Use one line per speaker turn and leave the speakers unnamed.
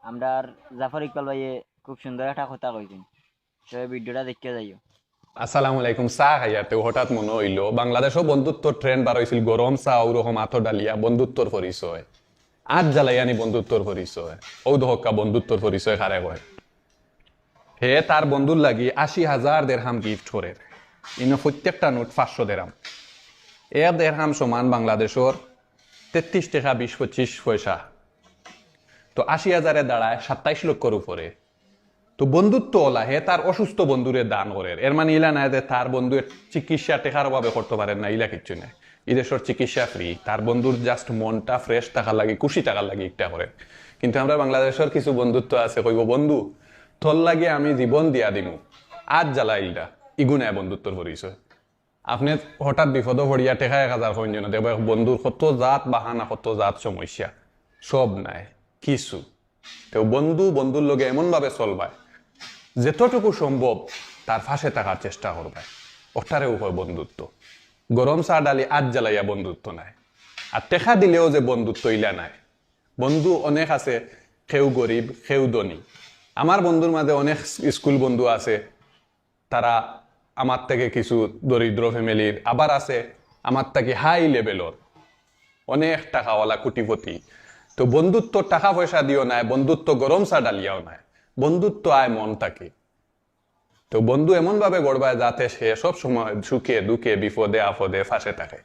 আমরা জাফর ইকবাল ভাইয়ে খুব সুন্দর একটা কথা কইছেন, সবাই ভিডিওটা দেখতে যাইও।
আসসালামু আলাইকুম। চা খাইয়াতে হঠাৎ মনে হইল বাংলাদেশও বন্ধুত্ব ট্রেন্ড বার হয়েছিল, গরম চা ওরকম আতো ডালিয়া বন্ধুত্বর পরিচয়, আজ জ্বালাইয়ানি বন্ধুত্বর পরিচয়, ও দহকা বন্ধুত্বর পরিচয় খারে কয়। হে তার বন্ধুর লাগি ৮০,০০০ দেড়হাম গিফট করে, ইনো প্রত্যেকটা নোট ৫০০ দেড়হাম। দেড়হাম সমান বাংলাদেশর ৩৩ টাকা ২০-২৫ পয়সা। তো ৮০,০০০ দাঁড়ায় ২৭ লক্ষর উপরে। তো বন্ধুত্ব ওলা হে তার অসুস্থ বন্ধুরে দান করে, এর মানে ইলা নাই যে তার বন্ধুর চিকিৎসা টেকার অভাবে করতে পারেন না, ইলা কিচ্ছু নাই। ইদেশের চিকিৎসা ফ্রি, তার বন্ধুর জাস্ট মনটা ফ্রেশ থাকার লাগে, খুশি থাকার লাগে একটা করে। কিন্তু আমরা বাংলাদেশের কিছু বন্ধুত্ব আছে, কইব বন্ধু তোর লাগে আমি জীবন দিয়া দিমু, আজ জ্বালা ইলটা ইগুনায় বন্ধুত্বর পরিচয়। আপনি হঠাৎ বিপদ পড়িয়া টেকা ১,০০০ হইন না, দেখবে বন্ধুর কত জাত বাহানা, কত জাত সমস্যা, সব নাই কিছু। তো বন্ধুর লগে এমন ভাবে চলবায় যতটুকু সম্ভব তার ফাঁসে থাকার চেষ্টা করবে, ওটারে উপর বন্ধুত্ব। গরম চা ডালি আজ জ্বালাইয়া বন্ধুত্ব নাই। আর টেকা দিলেও যে বন্ধুত্ব ইলা নাই। বন্ধু অনেক আছে, কেউ গরিব কেউ ধনী। আমার বন্ধুর মাঝে অনেক স্কুল বন্ধু আছে, তারা আমার থেকে কিছু দরিদ্র ফ্যামিলির, আবার আছে আমার থেকে হাই লেভেলর অনেক টাকাওয়ালা কোটিপতি। তো বন্ধুত্ব টাকা পয়সা দিও নাই, বন্ধুত্ব গরম চা ডালিয়াও নাই, বন্ধুত্ব আয় মন থাকে। তো বন্ধু এমন ভাবে গড়বায় যাতে সে সব সময় সুখে দুঃখে বিপদে আপদে ফাঁসে থাকে।